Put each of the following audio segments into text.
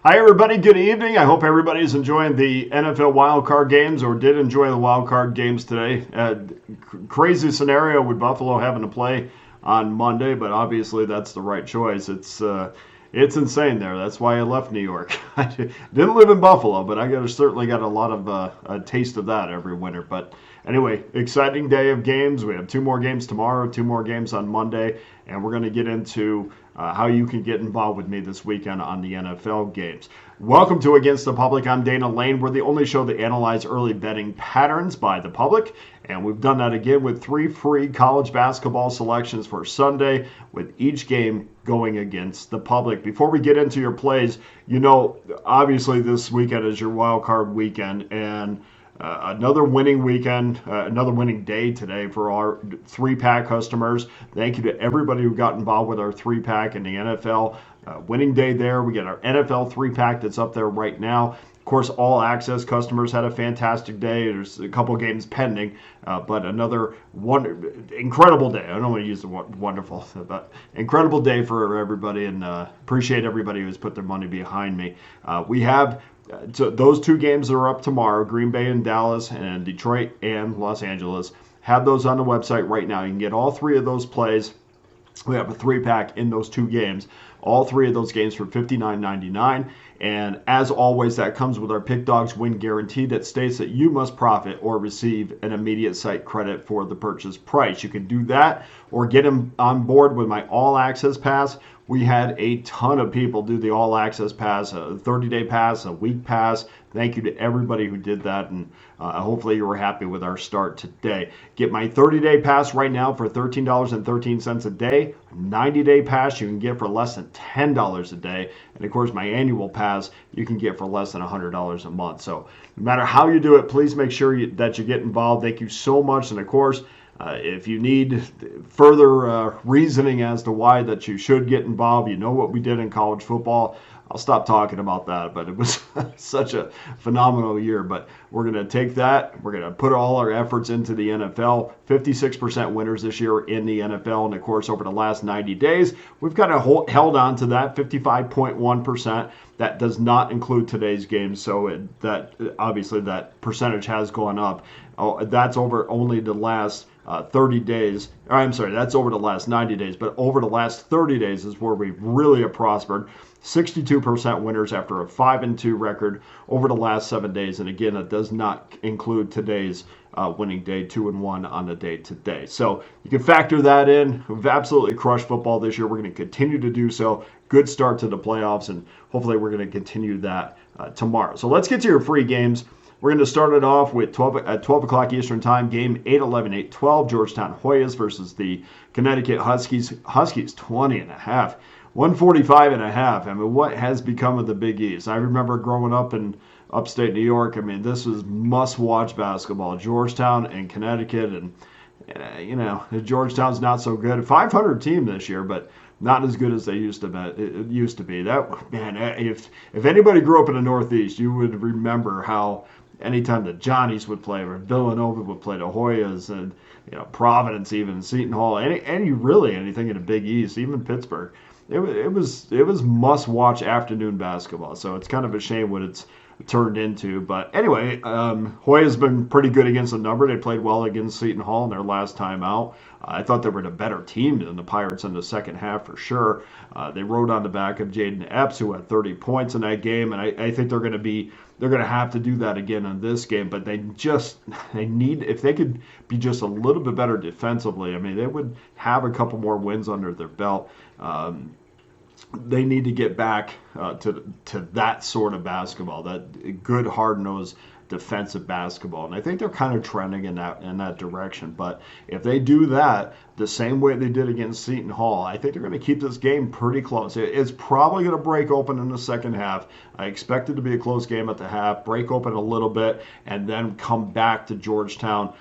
Hi, everybody. Good evening. I hope everybody's enjoying the NFL wildcard games or did enjoy the wildcard games today. Crazy scenario with Buffalo having to play on Monday, but obviously that's the right choice. It's insane there. That's why I left New York. I didn't live in Buffalo, but certainly got a lot of a taste of that every winter. But anyway, exciting day of games. We have two more games tomorrow, two more games on Monday, and we're going to get into how you can get involved with me this weekend on the NFL games. Welcome to Against the Public. I'm Dana Lane. We're the only show that analyze early betting patterns by the public, and we've done that again with 3 free college basketball selections for Sunday, with each game going against the public. Before we get into your plays, obviously this weekend is your wild card weekend, and another winning weekend, another winning day today for our 3-pack customers. Thank you to everybody who got involved with our 3-pack in the NFL. Winning day there. We get our NFL 3-pack that's up there right now. Of course, all access customers had a fantastic day. There's a couple games pending, but another incredible day. I don't want to use the word wonderful, but incredible day for everybody, and appreciate everybody who's put their money behind me. We have so those 2 games that are up tomorrow, Green Bay and Dallas, and Detroit and Los Angeles. Have those on the website right now. You can get all 3 of those plays. We have a 3-pack in those 2 games. All 3 of those games for $59.99. And as always, that comes with our Pick Dawgz win guarantee that states that you must profit or receive an immediate site credit for the purchase price. You can do that or get them on board with my All Access Pass. We had a ton of people do the All Access Pass, a 30-day pass, a week pass. Thank you to everybody who did that, and hopefully you were happy with our start today. Get my 30-day pass right now for $13.13 a day. 90-day pass you can get for less than $10 a day. And of course, my annual pass you can get for less than $100 a month. So no matter how you do it, please make sure that you get involved. Thank you so much. And of course, if you need further reasoning as to why that you should get involved, you know what we did in college football. I'll stop talking about that, but it was such a phenomenal year. But we're going to take that. We're going to put all our efforts into the NFL. 56% winners this year in the NFL. And, of course, over the last 90 days, we've kind of held on to that 55.1%. That does not include today's game, so that obviously that percentage has gone up. Oh, that's over only the last 30 days. I'm sorry, that's over the last 90 days, but over the last 30 days is where we really have prospered. 62% winners after a 5-2 record over the last 7 days. And again, it does not include today's winning day, 2-1 on the day today. So you can factor that in. We've absolutely crushed football this year. We're going to continue to do so. Good start to the playoffs, and hopefully we're going to continue that tomorrow. So let's get to your free games. We're going to start it off with 12 o'clock Eastern Time, game 8-11, 8-12, Georgetown Hoyas versus the Connecticut Huskies. Huskies 20.5. 145.5. I mean, what has become of the Big East? I remember growing up in upstate New York. I mean, this was must-watch basketball. Georgetown and Connecticut, and Georgetown's not so good. 500 team this year, but not as good as they used to be. It used to be. That, man, if anybody grew up in the Northeast, you would remember how anytime the Johnnies would play, or Villanova would play the Hoyas, and Providence, even Seton Hall, anything in the Big East, even Pittsburgh. It was must-watch afternoon basketball, so it's kind of a shame what it's turned into. But anyway, Hoya's been pretty good against the number. They played well against Seton Hall in their last time out. I thought they were the better team than the Pirates in the second half for sure. They rode on the back of Jaden Epps, who had 30 points in that game, and I think they're going to have to do that again in this game. But they need, if they could be just a little bit better defensively, I mean, they would have a couple more wins under their belt. They need to get back to that sort of basketball, that good, hard-nosed defensive basketball, and I think they're kind of trending in that direction. But if they do that the same way they did against Seton Hall, I think they're going to keep this game pretty close. It's probably going to break open in the second half. I expect it to be a close game at the half, break open a little bit, and then come back to Georgetown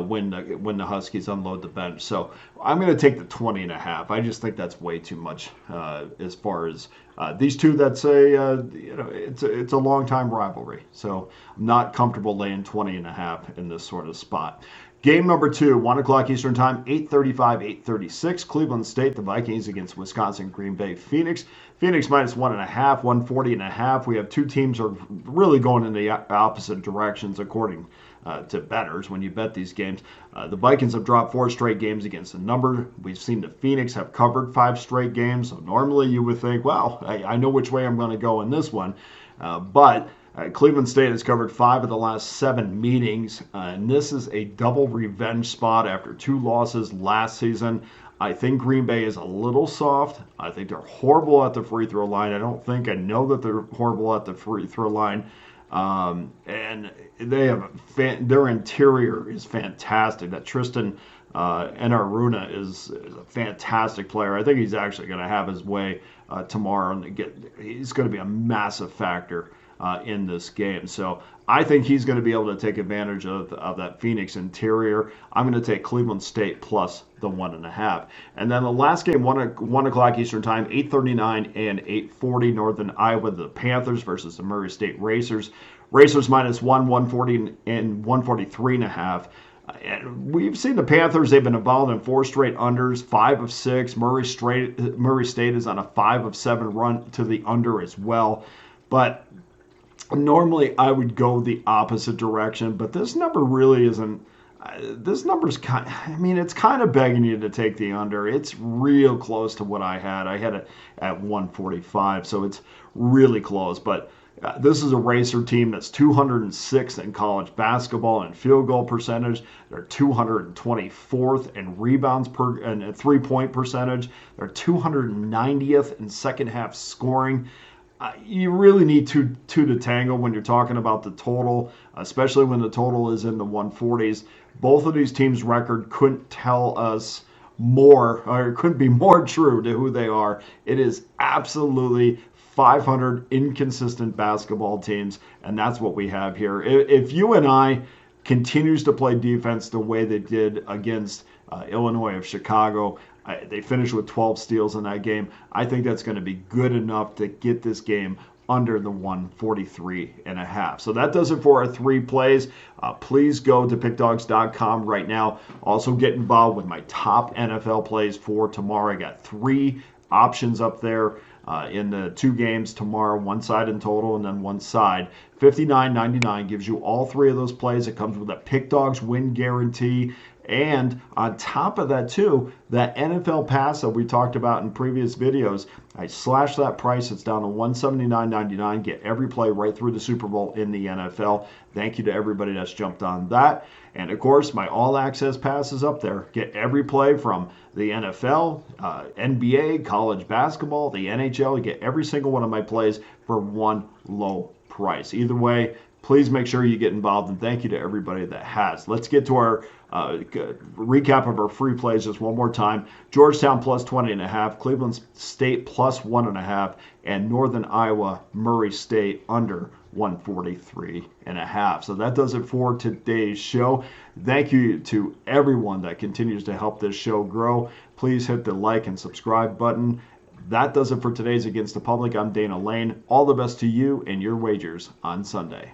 when the Huskies unload the bench. So I'm going to take the 20.5. I just think that's way too much as far as these two. That's it's a long time rivalry. So I'm not comfortable laying 20.5 in this sort of spot. Game number 2, 1 o'clock Eastern Time, 8:35, 8:36. Cleveland State, the Vikings against Wisconsin, Green Bay, Phoenix. Phoenix minus 1.5, 140.5. We have two teams are really going in the opposite directions according to bettors when you bet these games. The Vikings have dropped 4 straight games against the number. We've seen the Phoenix have covered 5 straight games. So normally you would think, well, I know which way I'm going to go in this one. But Cleveland State has covered 5 of the last 7 meetings, and this is a double revenge spot after 2 losses last season. I think Green Bay is a little soft. I think they're horrible at the free throw line. I know that they're horrible at the free throw line. And they have their interior is fantastic. That Tristan Enaruna is a fantastic player. I think he's actually going to have his way tomorrow, and he's going to be a massive factor in this game. So I think he's going to be able to take advantage of that Phoenix interior. I'm going to take Cleveland State plus the 1.5. And then the last game, 1 o'clock Eastern Time, 8:39 and 8:40. Northern Iowa, the Panthers versus the Murray State Racers. Racers minus 140 and 143.5. And we've seen the Panthers, they've been involved in 4 straight unders, 5 of 6. Murray State is on a 5 of 7 run to the under as well. But normally I would go the opposite direction, but this number really isn't. This number's it's kind of begging you to take the under. It's real close to what I had. I had it at 145, so it's really close. But this is a Racer team that's 206th in college basketball and field goal percentage. They're 224th in rebounds and 3-point percentage. They're 290th in second half scoring. You really need two to tango when you're talking about the total, especially when the total is in the 140s. Both of these teams' record couldn't tell us more, or it couldn't be more true to who they are. It is absolutely 500 inconsistent basketball teams, and that's what we have here. If UNI continues to play defense the way they did against Illinois of Chicago, they finished with 12 steals in that game. I think that's going to be good enough to get this game under the 143.5. So that does it for our 3 plays. Please go to pickdawgz.com right now. Also get involved with my top NFL plays for tomorrow. I got 3 options up there in the 2 games tomorrow, 1 side in total and then 1 side. $59.99 gives you all 3 of those plays. It comes with a Pickdawgz win guarantee. And on top of that, too, that NFL pass that we talked about in previous videos, I slashed that price. It's down to $179.99. Get every play right through the Super Bowl in the NFL. Thank you to everybody that's jumped on that. And, of course, my all-access pass is up there. Get every play from the NFL, NBA, college basketball, the NHL. You get every single one of my plays for one low price. Either way, please make sure you get involved, and thank you to everybody that has. Let's get to our recap of our free plays just one more time. Georgetown plus 20.5, Cleveland State plus 1.5, and Northern Iowa Murray State under 143.5. So that does it for today's show. Thank you to everyone that continues to help this show grow. Please hit the like and subscribe button. That does it for today's Against the Public. I'm Dana Lane. All the best to you and your wagers on Sunday.